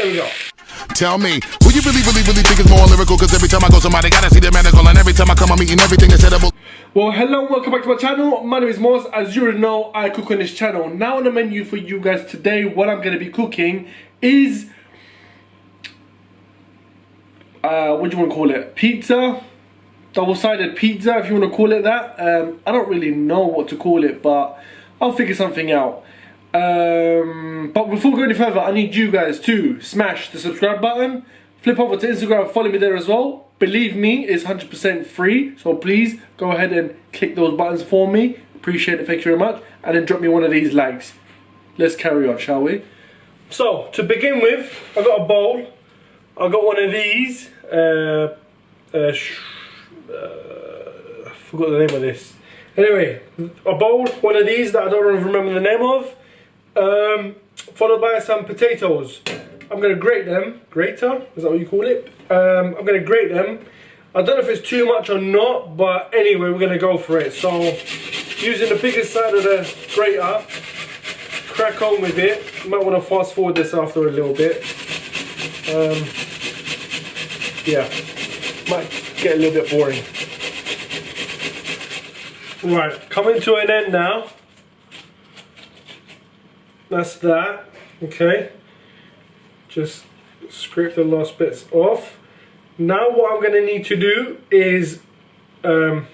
we go. Tell me, will you really think it's more lyrical? Cause every time I go somebody gotta see the medical, and every time I come I'm eating everything is edible. Well, hello, welcome back to my channel. My name is Mos. As you already know, I cook on this channel. Now on the menu for you guys today, what I'm gonna be cooking is what do you want to call it? Pizza, double-sided pizza, if you want to call it that. I don't really know what to call it, but I'll figure something out. But before we go any further, I need you guys to smash the subscribe button, flip over to Instagram, follow me there as well. Believe me, it's 100% free, so please go ahead and click those buttons for me. Appreciate it, thank you very much. And then drop me one of these likes. Let's carry on, shall we? So, to begin with, I've got a bowl. I've got one of these. I forgot the name of this. Anyway, a bowl, one of these that I don't remember the name of. Followed by some potatoes. I'm going to grate them. Grater? Is that what you call it? I'm going to grate them. I don't know if it's too much or not, but anyway, we're going to go for it. So, using the biggest side of the grater, crack on with it. You might want to fast forward this after a little bit. Yeah, might get a little bit boring. Right, coming to an end now. That's that. Okay. Just scrape the last bits off. Now what I'm going to need to do is drain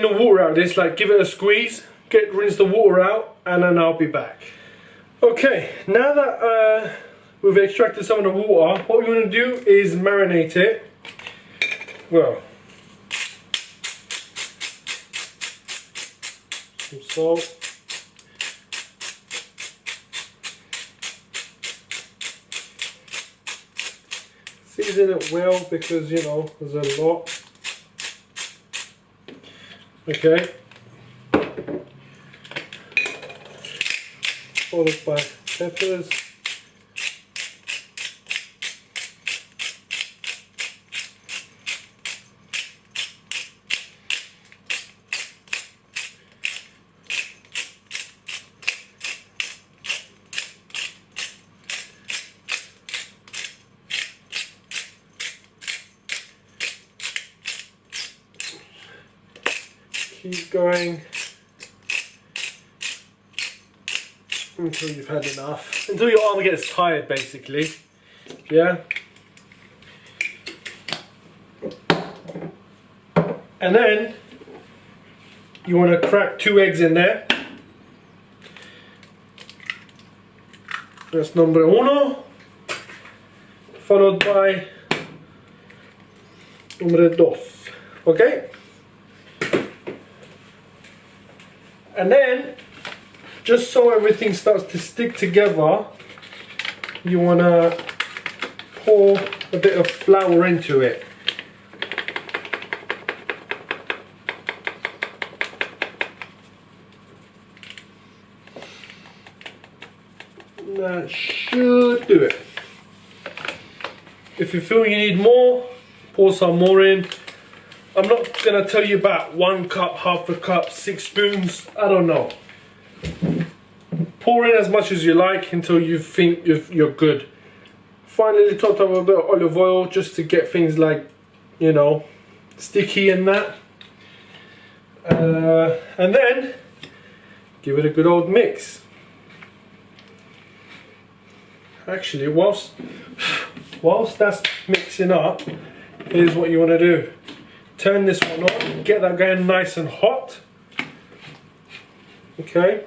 the water out of this, like give it a squeeze, rinse the water out, and then I'll be back. Okay, now that we've extracted some of the water, what we're going to do is marinate it. Well, some salt. Season it well because, you know, there's a lot. Okay. Followed by peppers. Keep going until you've had enough, until your arm gets tired basically, yeah. And then you want to crack 2 eggs in there. That's number uno, followed by number dos, okay. And then, just so everything starts to stick together, you want to pour a bit of flour into it. That should do it. If you feel you need more, pour some more in. I'm not going to tell you about 1 cup, half a cup, 6 spoons, I don't know. Pour in as much as you like until you think you're good. Finally top up a bit of olive oil just to get things like, you know, sticky and that. And then, give it a good old mix. Actually, whilst that's mixing up, here's what you want to do. Turn this one on, get that going nice and hot. Okay.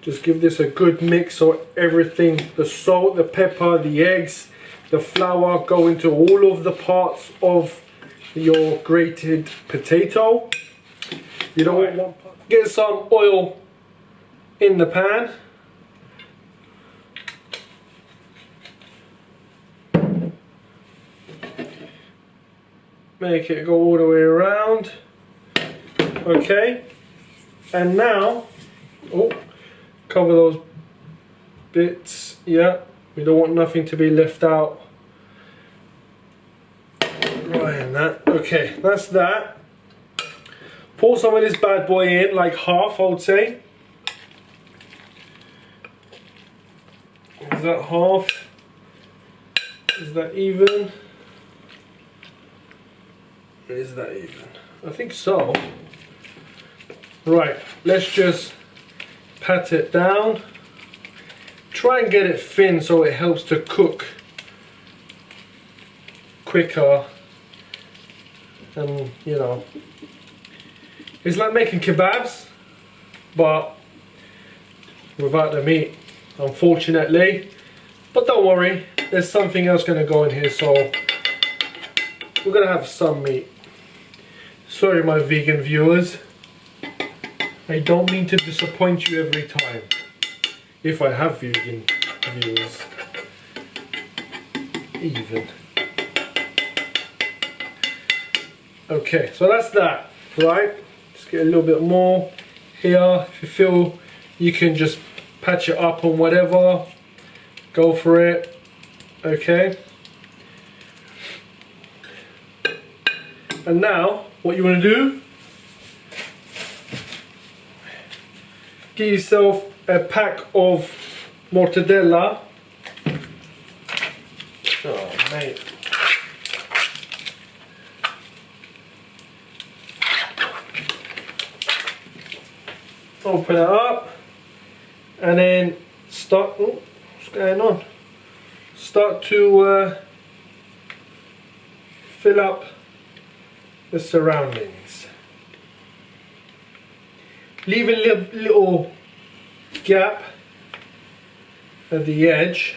Just give this a good mix so everything, the salt, the pepper, the eggs, the flour go into all of the parts of your grated potato. You don't want, get some oil in the pan. Make it go all the way around. Okay. And now, oh, cover those bits. Yeah, we don't want nothing to be left out. Right, and that. Okay, that's that. Pour some of this bad boy in, like half, I would say. that half. Is that even? Is that even? I think so. Right, let's just pat it down. Try and get it thin so it helps to cook quicker. And you know, it's like making kebabs, but without the meat, unfortunately. But don't worry, there's something else going to go in here, so we're going to have some meat. Sorry my vegan viewers, I don't mean to disappoint you every time, if I have vegan viewers even. Okay, so that's that, right? Just get a little bit more here. If you feel you can just patch it up on whatever, go for it. Okay. And now, what you want to do, get yourself a pack of mortadella. Oh, mate. Open it up and then start. Oh, what's going on? Start to fill up the surroundings. Leave a little gap at the edge.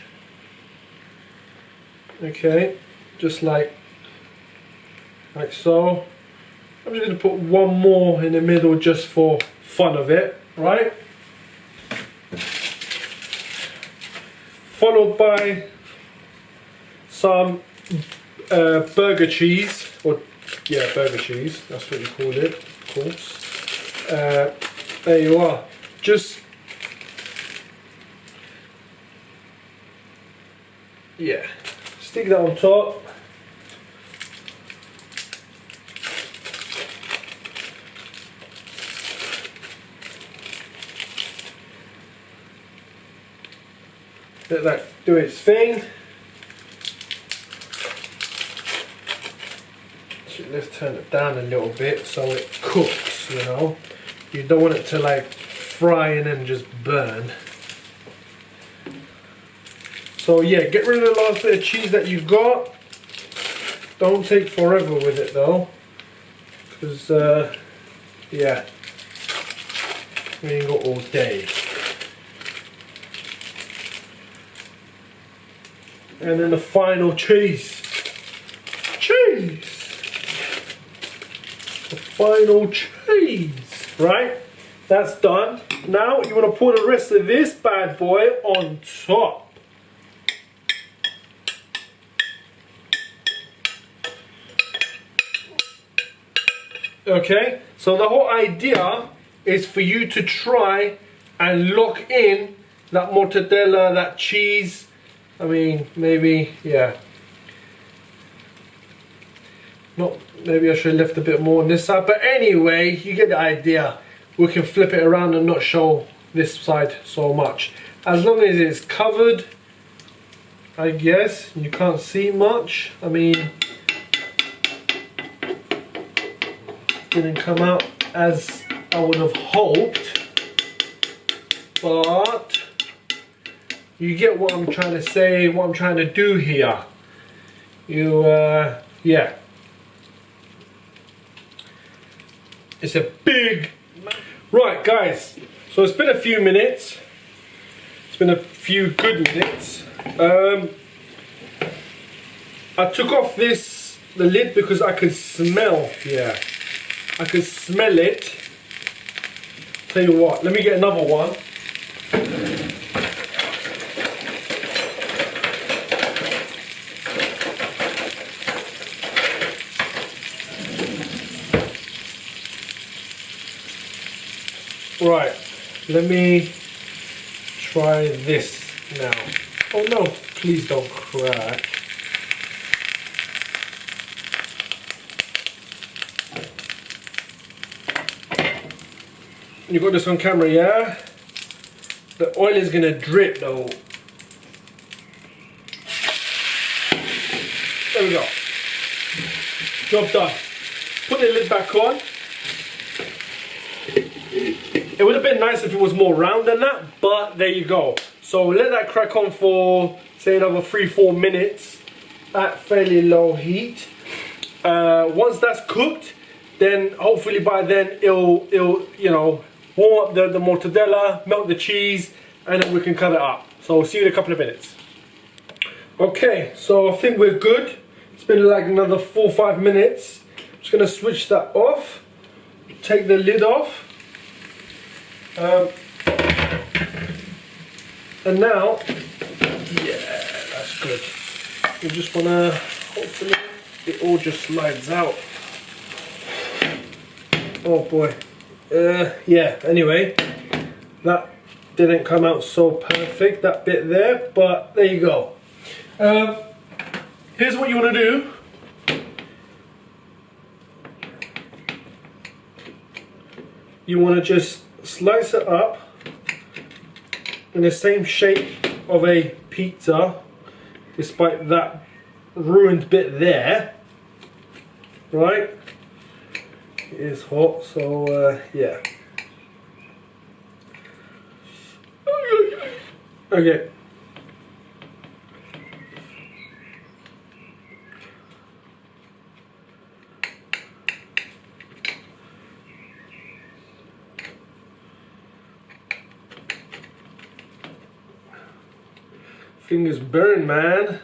Okay, just like so. I'm just going to put one more in the middle just for fun of it, right? Followed by some burger cheese, or yeah, burger cheese, that's what you call it, of course. There you are. Just, yeah, stick that on top. Let that do its thing. So let's turn it down a little bit so it cooks, you know. You don't want it to like fry and then just burn. So yeah, get rid of the last bit of cheese that you've got. Don't take forever with it though, because yeah, we ain't got all day. And then the final cheese. Cheese! The final cheese. Right? That's done. Now you want to pour the rest of this bad boy on top. Okay? So the whole idea is for you to try and lock in that mortadella, that cheese. I mean, maybe, yeah. Not, maybe I should have left a bit more on this side. But anyway, you get the idea. We can flip it around and not show this side so much. As long as it's covered, I guess. You can't see much. I mean, didn't come out as I would have hoped. But you get what I'm trying to say, what I'm trying to do here. You, yeah. It's a big... Right, guys. So it's been a few minutes. It's been a few good minutes. I took off the lid because I could smell, yeah. I could smell it. Tell you what, let me get another one. Right, let me try this now. Oh no, please don't crack. You got this on camera, yeah? The oil is gonna drip though. There we go. Job done. Put the lid back on. It would have been nice if it was more round than that, but there you go. So let that crack on for, say, another 3-4 minutes at fairly low heat. Once that's cooked, then hopefully by then it'll you know, warm up the mortadella, melt the cheese, and then we can cut it up. So we'll see you in a couple of minutes. Okay, so I think we're good. It's been like another 4 or 5 minutes. I'm just gonna switch that off, take the lid off. And now, yeah, that's good. We just wanna, hopefully, it all just slides out. Oh boy. Yeah, anyway, that didn't come out so perfect, that bit there, but there you go. Here's what you wanna do. You wanna just slice it up in the same shape of a pizza, despite that ruined bit there, right? It is hot, so yeah. Okay. Fingers burn, man.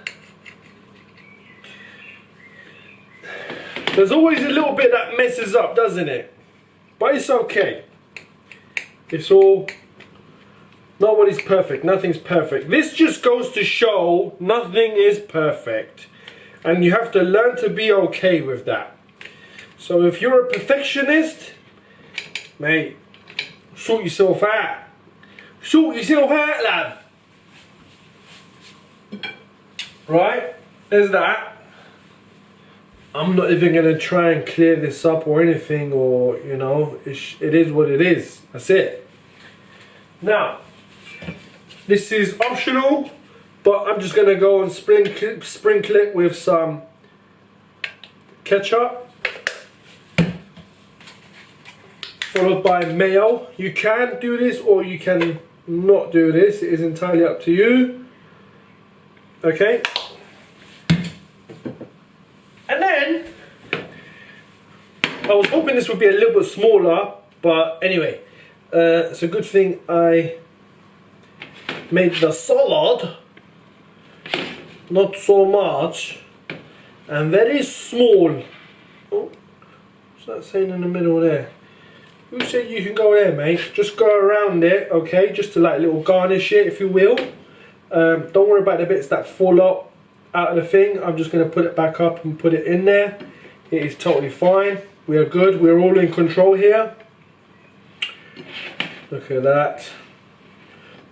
There's always a little bit that messes up, doesn't it? But it's okay. It's all, nobody's perfect, nothing's perfect. This just goes to show nothing is perfect. And you have to learn to be okay with that. So if you're a perfectionist, mate, sort yourself out. Sort yourself out, love. Right, there's that. I'm not even going to try and clear this up or anything, or, you know, it is what it is. That's it. Now, this is optional, but I'm just going to go and sprinkle it with some ketchup, followed by mayo. You can do this or you can not do this. It is entirely up to you. Okay, and then I was hoping this would be a little bit smaller, but anyway, it's a good thing I made the salad not so much and very small. Oh, what's that saying in the middle there? Who said you can go there, mate? Just go around it, okay, just to like little garnish it, if you will. Don't worry about the bits that fall out of the thing. I'm just going to put it back up and put it in there. It is totally fine. We are good. We're all in control here. Look at that.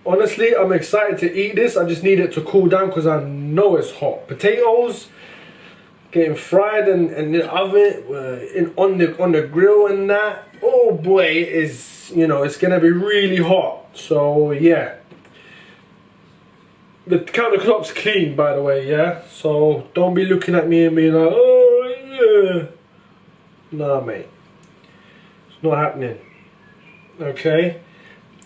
Honestly, I'm excited to eat this. I just need it to cool down because I know it's hot. Potatoes getting fried and in the oven, on the grill and that. Oh boy, it is, you know, it's going to be really hot. So yeah. The countertop's clean, by the way, yeah? So don't be looking at me and being like, oh yeah. Nah, mate. It's not happening. Okay.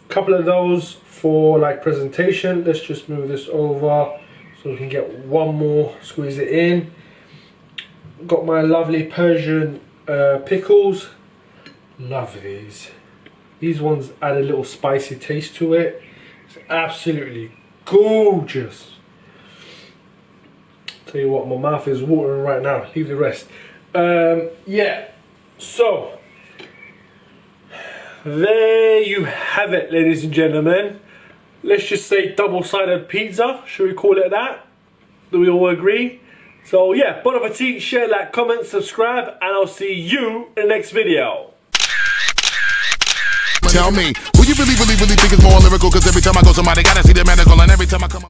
Couple of those for like presentation. Let's just move this over so we can get one more, squeeze it in. Got my lovely Persian pickles. Love these. These ones add a little spicy taste to it. It's absolutely gorgeous. Tell you what, my mouth is watering right now. Leave the rest. Yeah, so there you have it, ladies and gentlemen. Let's just say double-sided pizza. Should we call it that? Do we all agree? So yeah, bon appetit, share, like, comment, subscribe, and I'll see you in the next video. Tell me, who you really think is more lyrical? Cause every time I go somebody gotta see the medical, and every time I come up